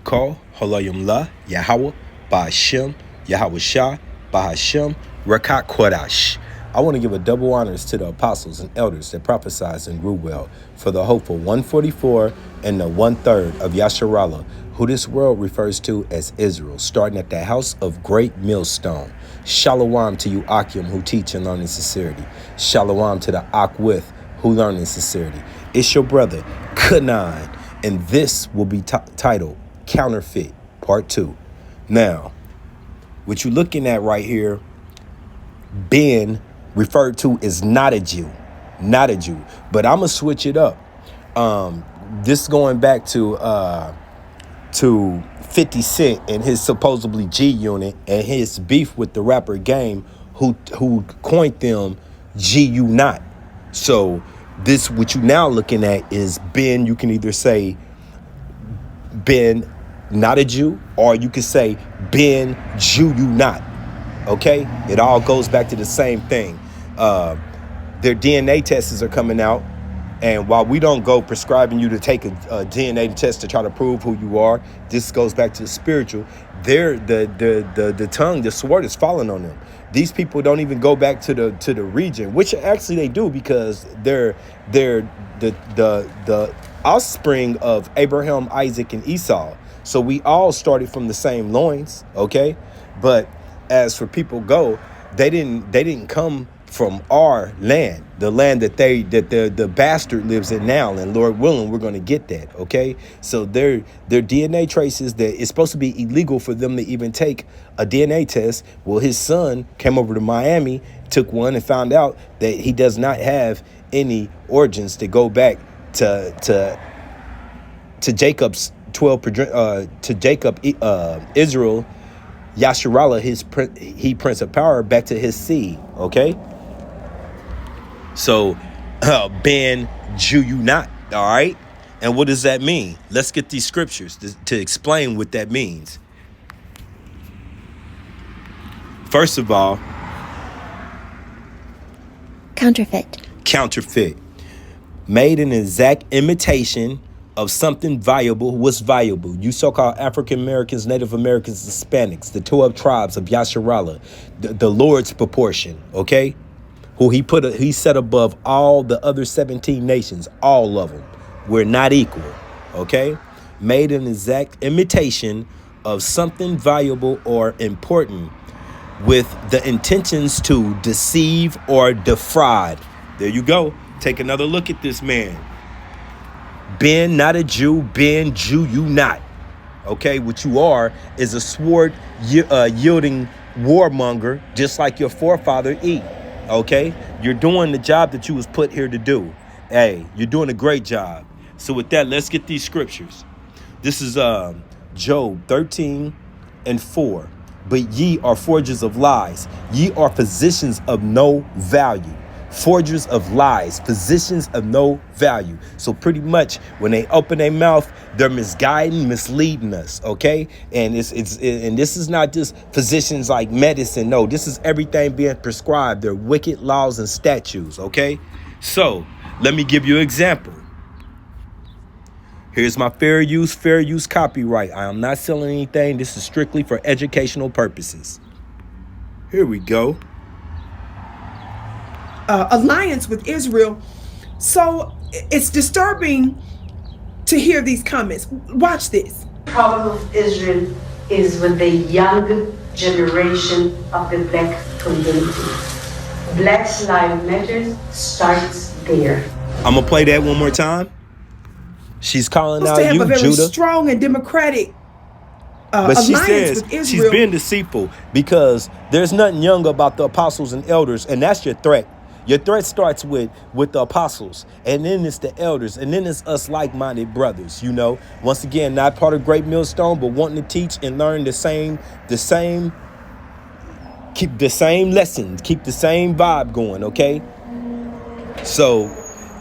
Call Halayim La, Yahweh, Ba'ashem, Yahweh Shah, Ba'ashem, Rakat Kodash. I want to give a double honors to the apostles and elders that prophesied and grew well for the hopeful 144 and the 1/3 of Yasharallah, who this world refers to as Israel, starting at the house of great millstone. Shalom to you, Akim, who teach and learn in sincerity. Shalom to the Akwith, who learn in sincerity. It's your brother, Kanan, and this will be titled Counterfeit, Part 2. Now, what you're looking at right here, being referred to as not a Jew, but I'm gonna switch it up. This going back to 50 Cent and his supposedly G Unit and his beef with the rapper Game, who coined them GU not. So this, what you now looking at is Ben. You can either say Ben not a Jew, or you could say Ben Jew you not. Okay, it all goes back to the same thing. Their DNA tests are coming out, and while we don't go prescribing you to take a DNA test to try to prove who you are, this goes back to the spiritual. The tongue, the sword is falling on them. These people don't even go back to the region, which actually they do, because they're the offspring of Abraham, Isaac, and Esau. So we all started from the same loins, okay? But as for people go, they didn't come from our land, the land that the bastard lives in now, and Lord willing, we're going to get that, okay? So their DNA traces, that it's supposed to be illegal for them to even take a DNA test. Well, his son came over to Miami, took one, and found out that he does not have any origins to go back to Jacob's 12 to Jacob, Israel, Yasharallah, he Prince of Power, back to his seed, okay? So, Ben Jew you not, all right? And what does that mean? Let's get these scriptures to explain what that means. First of all, Counterfeit. Made an exact imitation of something valuable. What's valuable? You so-called African Americans, Native Americans, Hispanics, the 12 tribes of Yasharallah, the Lord's proportion, okay? Who he set above all the other 17 nations, all of them. We're not equal, okay? Made an exact imitation of something valuable or important with the intentions to deceive or defraud. There you go. Take another look at this man. Ben not a Jew, Ben Jew you not. Okay, what you are is a sword yielding warmonger, just like your forefather E. Okay, you're doing the job that you was put here to do. Hey, you're doing a great job. So with that, let's get these scriptures. This is Job 13:4. But ye are forgers of lies. Ye are physicians of no value. Forgers of lies, physicians of no value. So pretty much when they open their mouth, they're misguiding, misleading us, okay? And and this is not just physicians like medicine. No, this is everything being prescribed. They're wicked laws and statutes, okay? So let me give you an example. Here's my fair use copyright. I am not selling anything. This is strictly for educational purposes. Here we go. Alliance with Israel. So it's disturbing to hear these comments. Watch this. The problem of Israel is with the young generation of the black community. Black Lives Matter starts there. I'm gonna play that one more time. She's calling out to have you, a very Judah. Strong and democratic but she alliance says with Israel. she's being deceitful because there's nothing young about the apostles and elders, and that's your threat. Your threat starts with the apostles, and then it's the elders, and then it's us like-minded brothers, you know. Once again, not part of Great Millstone, but wanting to teach and learn keep the same lessons, keep the same vibe going, okay? So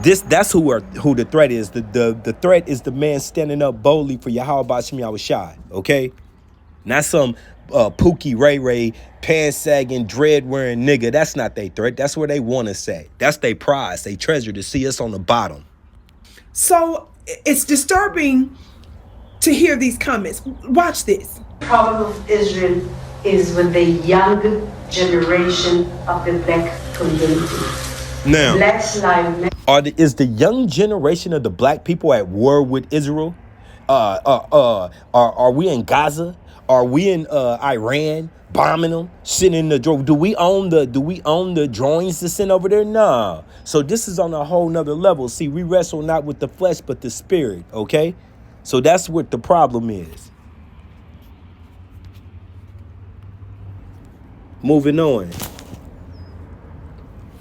that's who the threat is. The threat is the man standing up boldly for Yahweh Ba'ashem Yahweh Shai, okay? Not some Pookie Ray Ray, pants sagging, dread wearing nigga. That's not their threat. That's what they want to say. That's their prize, they treasure, to see us on the bottom. So it's disturbing to hear these comments. Watch this. The problem of Israel is with the young generation of the black community. Now, Black Lives Matter. is the young generation of the black people at war with Israel? Are we in Gaza? Are we in Iran bombing them, sitting in the drone? Do we own the drones to send over there? Nah. So this is on a whole nother level. See, we wrestle not with the flesh but the spirit. Okay, so that's what the problem is. Moving on.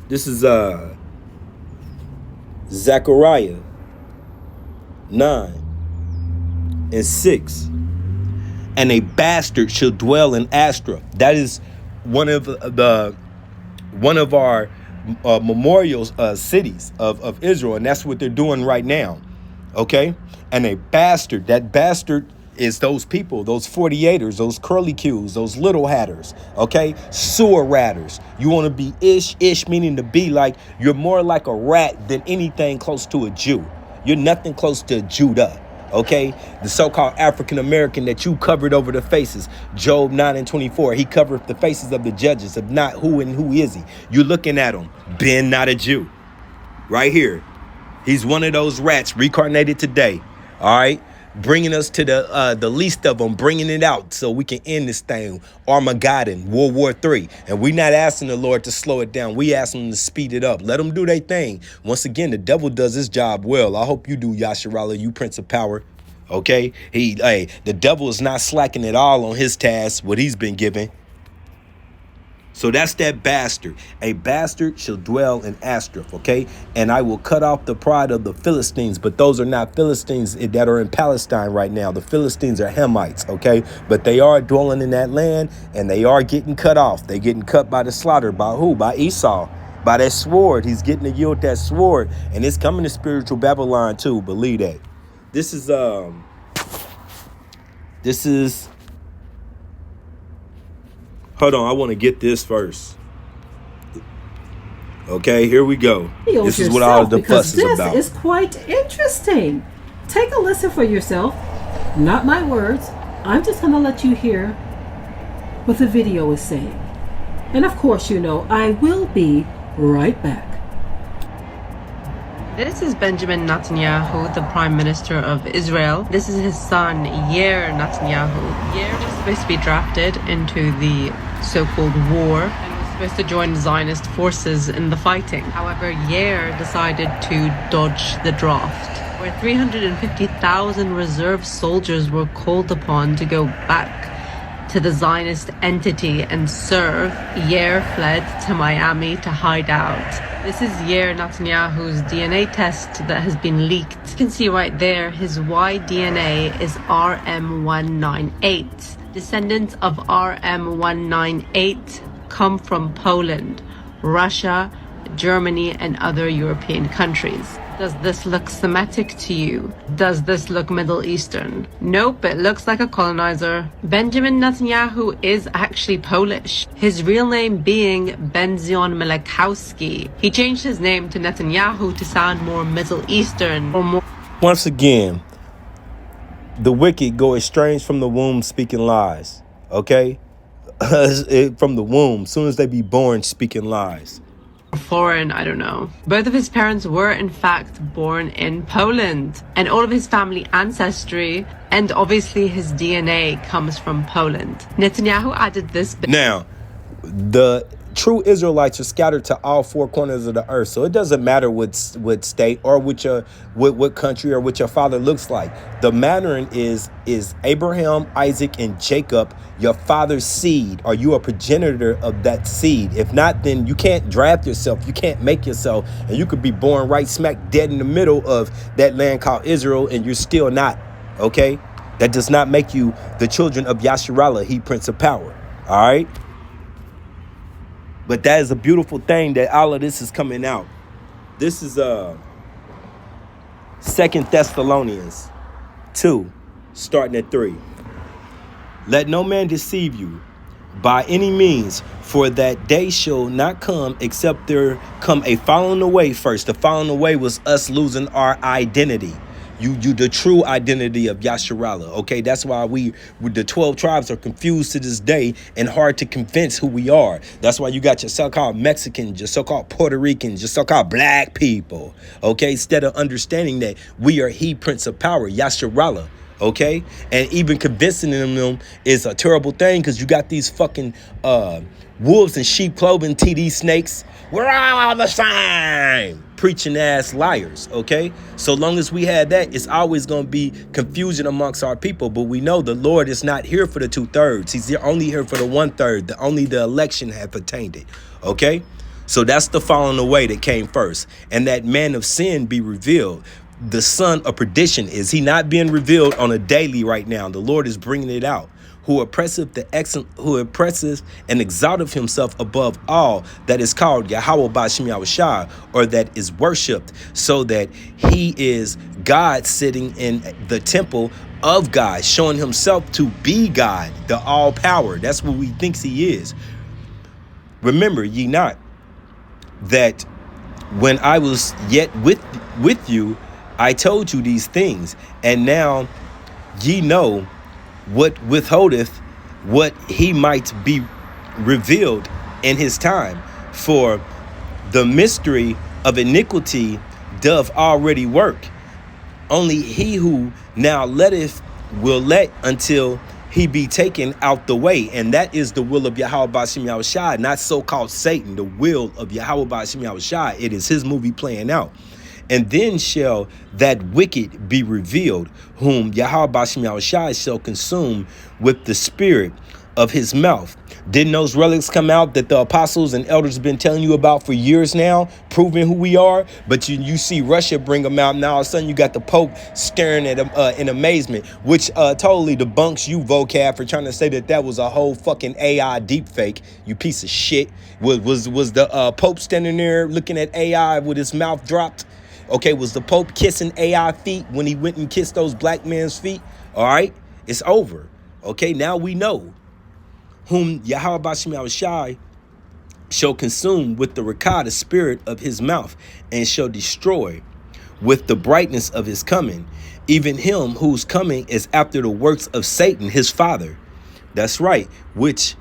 This is Zechariah 9:6. And a bastard shall dwell in Astra. That is one of our memorial cities of Israel, and that's what they're doing right now. Okay, and a bastard. That bastard is those people, those 48ers, those curly Qs, those little hatters. Okay, sewer ratters. You want to be ish, meaning to be like you're more like a rat than anything close to a Jew. You're nothing close to Judah. Okay, the so-called African American that you covered over the faces. Job 9:24. He covered the faces of the judges. If not, who is he? You're looking at him. Ben, not a Jew. Right here. He's one of those rats reincarnated today. All right, bringing us to the least of them, bringing it out so we can end this thing. Armageddon, World War III. And we're not asking the Lord to slow it down. We asking him to speed it up. Let them do their thing. Once again, the devil does his job well. I hope you do, Yasharala, you Prince of Power. Okay? The devil is not slacking at all on his task, what he's been given. So that's that bastard. A bastard shall dwell in Astrath, okay? And I will cut off the pride of the Philistines, but those are not Philistines that are in Palestine right now. The Philistines are Hamites, okay? But they are dwelling in that land, and they are getting cut off. They're getting cut by the slaughter. By who? By Esau. By that sword. He's getting to yield that sword. And it's coming to spiritual Babylon too, believe that. This is hold on, I want to get this first. Okay, here we go. This is what all the fuss is about. This is quite interesting. Take a listen for yourself. Not my words. I'm just going to let you hear what the video is saying. And of course, you know, I will be right back. This is Benjamin Netanyahu, the Prime Minister of Israel. This is his son, Yair Netanyahu. Yair was supposed to be drafted into the so-called war and was supposed to join Zionist forces in the fighting. However, Yair decided to dodge the draft, where 350,000 reserve soldiers were called upon to go back to the Zionist entity and serve. Yair fled to Miami to hide out. This is Yair Netanyahu's DNA test that has been leaked. You can see right there his Y DNA is RM198. Descendants of RM198 come from Poland, Russia, Germany, and other European countries. Does this look Semitic to you? Does this look Middle Eastern? Nope, it looks like a colonizer. Benjamin Netanyahu is actually Polish, his real name being Benzion Milakowski. He changed his name to Netanyahu to sound more Middle Eastern or more... Once again, the wicked go estranged from the womb speaking lies, okay? From the womb, soon as they be born speaking lies. Foreign, I don't know. Both of his parents were in fact born in Poland, and all of his family ancestry and obviously his DNA comes from Poland. Netanyahu added this. Now, the true Israelites are scattered to all four corners of the earth, so it doesn't matter what state or what country or what your father looks like. The matter is Abraham, Isaac, and Jacob your father's seed? Are you a progenitor of that seed? If not, then you can't draft yourself. You can't make yourself, and you could be born right smack dead in the middle of that land called Israel, and you're still not. Okay, that does not make you the children of Yasharallah, he Prince of Power. All right. But that is a beautiful thing that all of this is coming out. This is 2 Thessalonians 2, starting at 3. Let no man deceive you by any means, for that day shall not come except there come a falling away first. The falling away was us losing our identity. You the true identity of Yasharala. Okay, that's why the 12 tribes are confused to this day and hard to convince who we are. That's why you got your so-called Mexicans, your so-called Puerto Ricans, your so-called black people. Okay, instead of understanding that we are He, Prince of Power, Yasharala. Okay, and even convincing them is a terrible thing, because you got these fucking wolves in sheep clothing, TD snakes. We're all the same, preaching ass liars. Okay, so long as we had that, it's always going to be confusion amongst our people. But we know the Lord is not here for the 2/3. He's only here for the 1/3. Only the election have attained it. Okay, so that's the falling away that came first, and that man of sin be revealed. The son of perdition, is he not being revealed on a daily right now? The Lord is bringing it out. Who oppresses and exalteth himself above all that is called Yahweh Ba'Shem Yahushua, or that is worshipped, so that he is God sitting in the temple of God, showing himself to be God, the all power. That's what he thinks he is. Remember ye not that when I was yet with you, I told you these things, and now ye know what withholdeth what he might be revealed in his time. For the mystery of iniquity doth already work. Only he who now letteth will let until he be taken out the way. And that is the will of Yahweh Ba'Shem Yahushua, not so-called Satan. The will of Yahweh Ba'Shem Yahushua. It is his movie playing out. And then shall that wicked be revealed, whom Yahweh Ba'Shem Yahushua shall consume with the spirit of his mouth. Didn't those relics come out that the apostles and elders have been telling you about for years now, proving who we are? But you see Russia bring them out, and now all of a sudden you got the Pope staring at them in amazement, which totally debunks you, vocab, for trying to say that was a whole fucking AI deep fake, you piece of shit. Was the Pope standing there looking at AI with his mouth dropped? Okay, was the Pope kissing AI feet when he went and kissed those black men's feet? All right, it's over. Okay, now we know whom Yahweh Ba'Shem Yahushua shall consume with the Rakah, the spirit of his mouth, and shall destroy with the brightness of his coming, even him whose coming is after the works of Satan, his father. That's right, which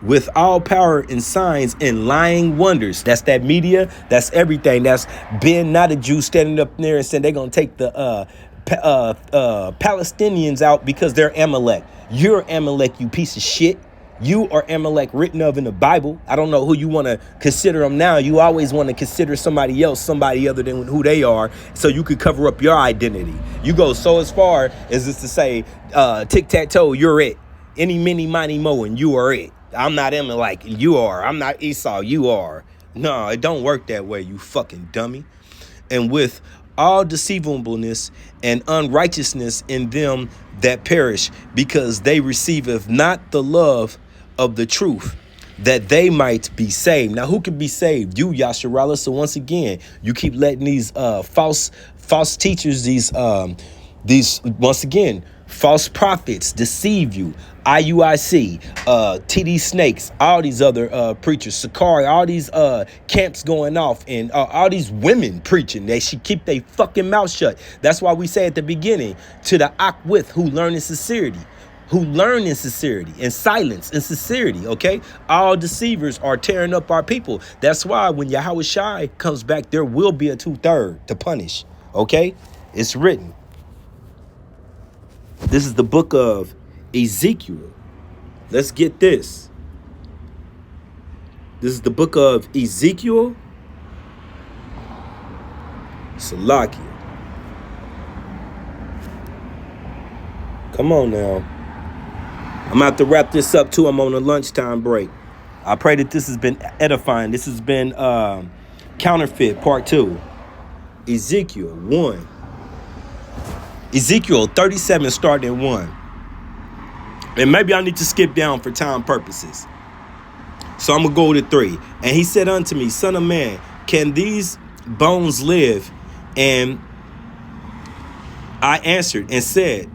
with all power and signs and lying wonders. That's that media. That's everything. That's Ben, not a Jew, standing up there and saying they're going to take the Palestinians out because they're Amalek. You're Amalek, you piece of shit. You are Amalek, written of in the Bible. I don't know who you want to consider them now. You always want to consider somebody else, somebody other than who they are, so you could cover up your identity. You go so as far as this to say, tic-tac-toe, you're it. Any, mini, miny, mo, and you are it. I'm not Amalek, you are. I'm not Esau, you are. No, it don't work that way, you fucking dummy. And with all deceivableness and unrighteousness in them that perish, because they receiveth not the love of the truth, that they might be saved. Now, who can be saved? You, Yasharala. So once again, you keep letting these false teachers, these once again, false prophets deceive you. IUIC, TD Snakes, all these other preachers, Sakari, all these camps going off, and all these women preaching. They should keep their fucking mouth shut. That's why we say at the beginning, to the Akwith who learn in sincerity, and silence and sincerity, okay? All deceivers are tearing up our people. That's why when Yahweh Shai comes back, there will be a 2/3 to punish, okay? It's written. This is the book of Ezekiel. Let's get this. This is the book of Ezekiel. Salakia. Come on now. I'm about to wrap this up too. I'm on a lunchtime break. I pray that this has been edifying. This has been Counterfeit Part 2. Ezekiel 1. Ezekiel 37 starting at 1. And maybe I need to skip down for time purposes. So I'm going to go to 3. And he said unto me, Son of man, can these bones live? And I answered and said,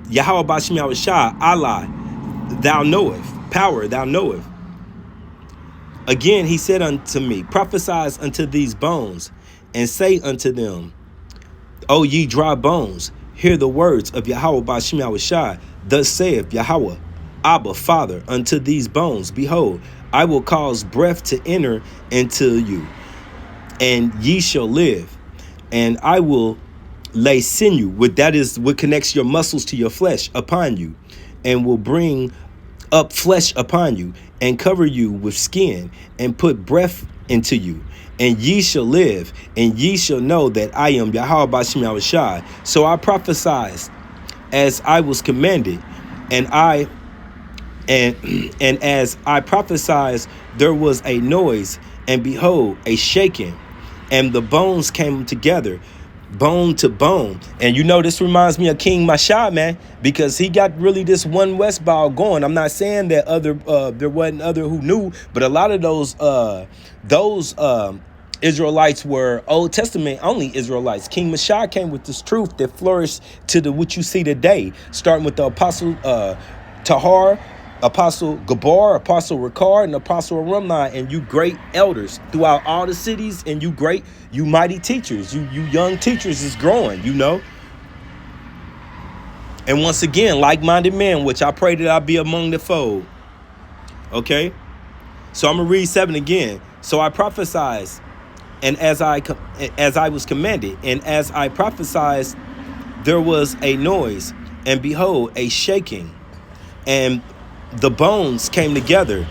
Yahweh Ba'Shem Yahushua, Allah, thou knowest, power, thou knowest. Again he said unto me, prophesy unto these bones, and say unto them, O ye dry bones, hear the words of Yahweh Bashim Yahushai. Thus saith Yahweh, Abba, Father, unto these bones, behold, I will cause breath to enter into you, and ye shall live. And I will lay sinew, that is what connects your muscles to your flesh, upon you, and will bring up flesh upon you, and cover you with skin, and put breath into you, and ye shall live, and ye shall know that I am Yahweh Bashim Yahushai. So I prophesied as I was commanded, and as I prophesied, there was a noise, and behold, a shaking, and the bones came together, bone to bone. And you know, this reminds me of King Masha, man, because he got really this one West ball going. I'm not saying that there wasn't other who knew, but a lot of those Israelites were Old Testament only Israelites. King Masha came with this truth that flourished to what you see today, starting with the apostle Tahar, Apostle Gabar, Apostle Ricard, and Apostle Arumni, and you great elders throughout all the cities, and you mighty teachers, you young teachers is growing, you know. And once again, like-minded men, which I pray that I be among the fold. Okay, so I'm gonna read 7 again. So I prophesied, and as I was commanded, and as I prophesied, there was a noise, and behold, a shaking, and the bones came together,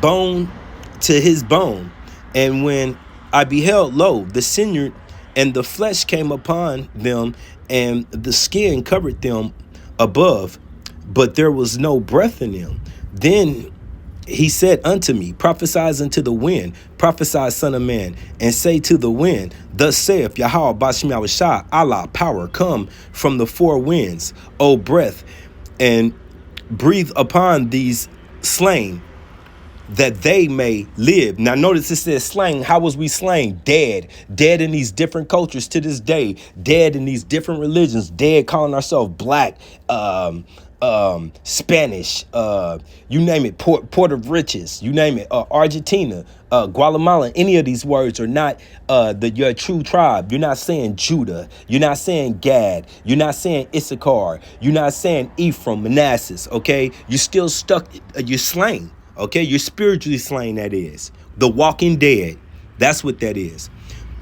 bone to his bone. And when I beheld, lo, the sinew and the flesh came upon them, and the skin covered them above, but there was no breath in them. Then he said unto me, prophesy unto the wind, prophesy, son of man, and say to the wind, thus saith Yahweh Bashim Yahushai, Allah, power, come from the four winds, O breath, and breathe upon these slain, that they may live. Now notice it says slain. How was we slain? Dead in these different cultures to this day, dead in these different religions, dead calling ourselves black, Spanish, you name it, Port of Riches, you name it, Argentina, Guatemala. Any of these words are not your true tribe. You're not saying Judah. You're not saying Gad. You're not saying Issachar. You're not saying Ephraim, Manasseh. Okay, you're still stuck. You're slain. Okay, you're spiritually slain. That is the walking dead. That's what that is.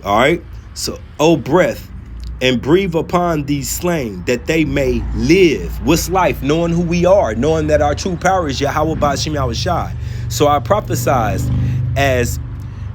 All right. So, oh breath, and breathe upon these slain, that they may live. What's life? Knowing who we are, knowing that our true power is Yahweh Bashim Yahushai. So I prophesied as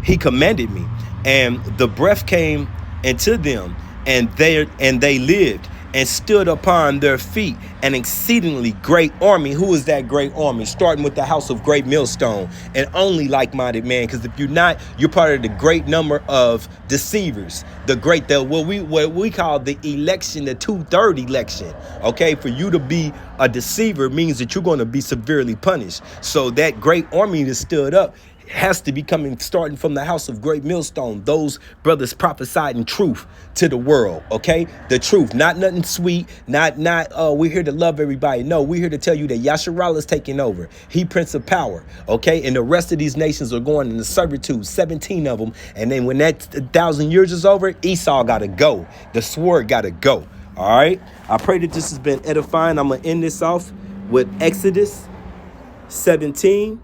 he commanded me, and the breath came into them, and they lived, and stood upon their feet, an exceedingly great army. Who is that great army? Starting with the house of great millstone, and only like-minded man. Because if you're not, you're part of the great number of deceivers. What we call the election, the 2/3 election. Okay, for you to be a deceiver means that you're going to be severely punished. So that great army that stood up has to be coming, starting from the house of great millstone. Those brothers prophesied in truth to the world. Okay, the truth, not nothing sweet, not we're here to love everybody. No, we're here to tell you that Yasharallah is taking over. He Prince of Power. Okay, and the rest of these nations are going into servitude, 17 of them. And then when that 1,000 years is over, Esau got to go. The sword got to go. All right, I pray that this has been edifying. I'm gonna end this off with Exodus 17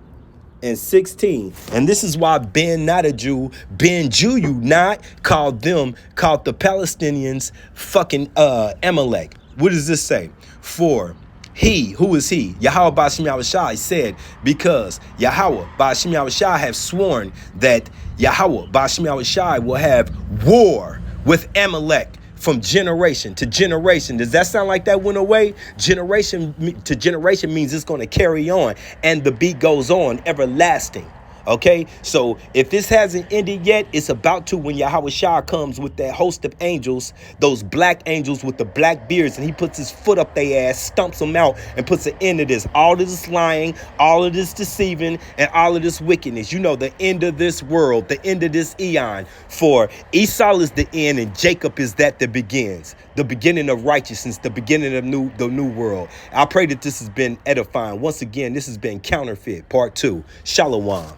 and 16. And this is why Ben, not a Jew, Ben Jew you not, called the Palestinians fucking Amalek. What does this say? For he, who is he? Yahweh Bashim Yahushai said, because Yahweh Bashim Yahushai have sworn that Yahweh Bashim Yahushai will have war with Amalek from generation to generation. Does that sound like that went away? Generation to generation means it's going to carry on, and the beat goes on, everlasting. Okay, so if this hasn't ended yet, it's about to, when Yahweh Shah comes with that host of angels, those black angels with the black beards, and he puts his foot up their ass, stumps them out, and puts an end to this. All of this lying, all of this deceiving, and all of this wickedness. You know, the end of this world, the end of this eon. For Esau is the end, and Jacob is that begins. The beginning of righteousness, the beginning of the new world. I pray that this has been edifying. Once again, this has been Counterfeit, Part 2. Shalom.